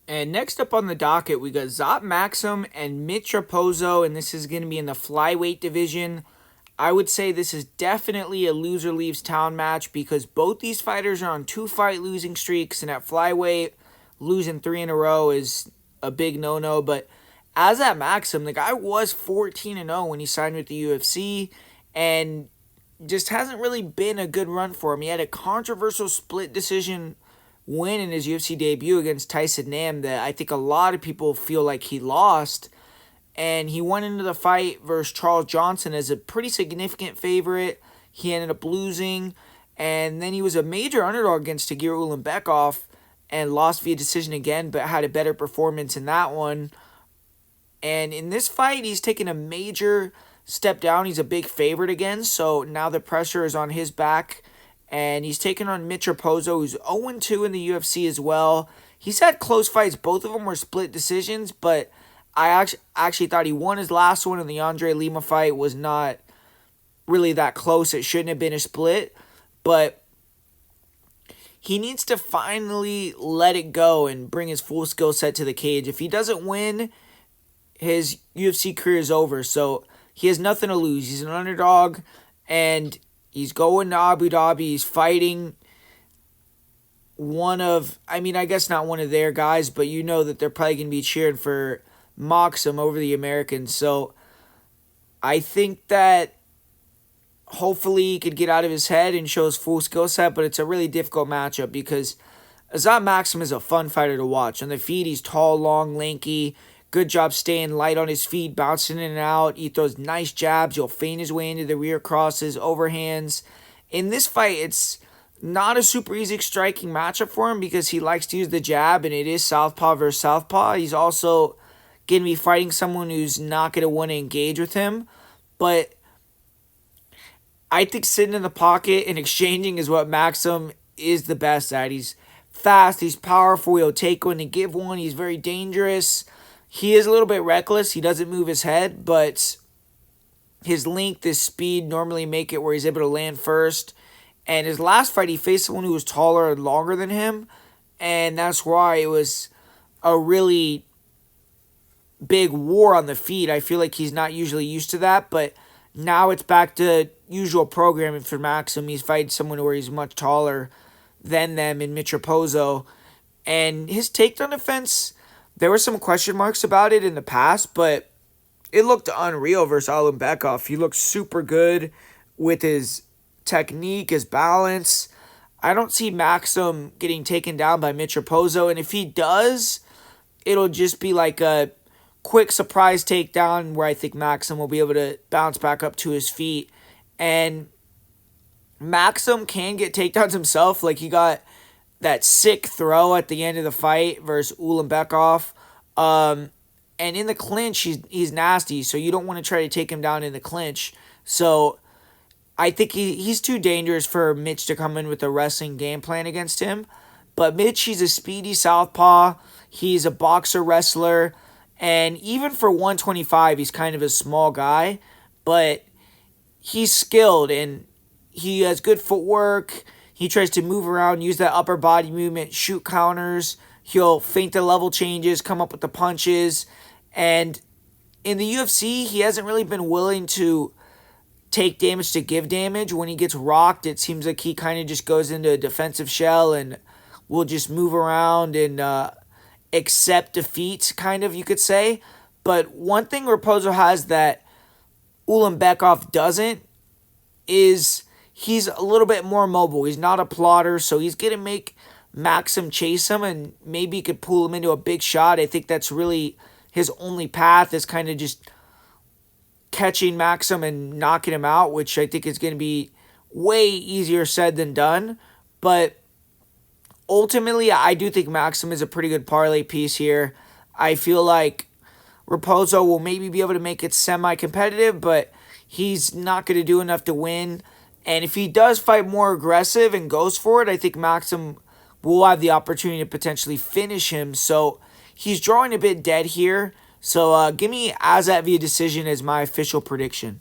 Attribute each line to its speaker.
Speaker 1: And next up on the docket, we got Azat Maksum and Mitch Raposo, and this is going to be in the flyweight division. I would say this is definitely a loser leaves town match because both these fighters are on 2-fight losing streaks, and at flyweight, losing 3 in a row is a big no-no. But Azat Maksum, the guy was 14-0 when he signed with the UFC, and just hasn't really been a good run for him. He had a controversial split decision win in his UFC debut against Tyson Nam that I think a lot of people feel like he lost. And he went into the fight versus Charles Johnson as a pretty significant favorite. He ended up losing. And then he was a major underdog against Tagir Ulanbekov and lost via decision again, but had a better performance in that one. And in this fight, he's taken a major step down. He's a big favorite again, so now the pressure is on his back. And he's taken on Mitch Raposo, who's 0-2 in the UFC as well. He's had close fights. Both of them were split decisions, but I actually thought he won his last one, and the Andre Lima fight was not really that close. It shouldn't have been a split, but he needs to finally let it go and bring his full skill set to the cage. If he doesn't win, his UFC career is over. So he has nothing to lose. He's an underdog, and he's going to Abu Dhabi. He's fighting I guess not one of their guys, but you know that they're probably going to be cheering for Maksum over the Americans. So I think that hopefully he could get out of his head and show his full skill set, but it's a really difficult matchup because Azat Maksum is a fun fighter to watch. On the feet, he's tall, long, lanky. Good job staying light on his feet, bouncing in and out. He throws nice jabs. He'll feint his way into the rear crosses, overhands. In this fight, it's not a super easy striking matchup for him because he likes to use the jab, and it is southpaw versus southpaw. He's also going to be fighting someone who's not going to want to engage with him. But I think sitting in the pocket and exchanging is what Maksum is the best at. He's fast. He's powerful. He'll take one and give one. He's very dangerous. He is a little bit reckless. He doesn't move his head, but his length, his speed normally make it where he's able to land first. And his last fight, he faced someone who was taller and longer than him, and that's why it was a really big war on the feet. I feel like he's not usually used to that, but now it's back to usual programming for Maksum. He's fighting someone where he's much taller than them in Mitch Raposo. And his takedown defense, there were some question marks about it in the past, but it looked unreal versus Ulanbekov. He looked super good with his technique, his balance. I don't see Maksum getting taken down by Mitch Raposo, and if he does, it'll just be like a quick surprise takedown where I think Maksum will be able to bounce back up to his feet. And Maksum can get takedowns himself. Like, he got that sick throw at the end of the fight versus Ulanbekov. And in the clinch, he's nasty, so you don't want to try to take him down in the clinch. So I think he's too dangerous for Mitch to come in with a wrestling game plan against him. But Mitch, he's a speedy southpaw. He's a boxer wrestler. And even for 125, he's kind of a small guy. But he's skilled and he has good footwork. He tries to move around, use that upper body movement, shoot counters. He'll feint the level changes, come up with the punches. And in the UFC, he hasn't really been willing to take damage to give damage. When he gets rocked, it seems like he kind of just goes into a defensive shell and will just move around and accept defeat, kind of, you could say. But one thing Raposo has that Ulanbekov doesn't is he's a little bit more mobile. He's not a plotter, so he's going to make Maksum chase him, and maybe he could pull him into a big shot. I think that's really his only path, is kind of just catching Maksum and knocking him out, which I think is going to be way easier said than done. But ultimately, I do think Maksum is a pretty good parlay piece here. I feel like Raposo will maybe be able to make it semi-competitive, but he's not going to do enough to win. And if he does fight more aggressive and goes for it, I think Maksum will have the opportunity to potentially finish him. So he's drawing a bit dead here. So give me Azat via decision as my official prediction.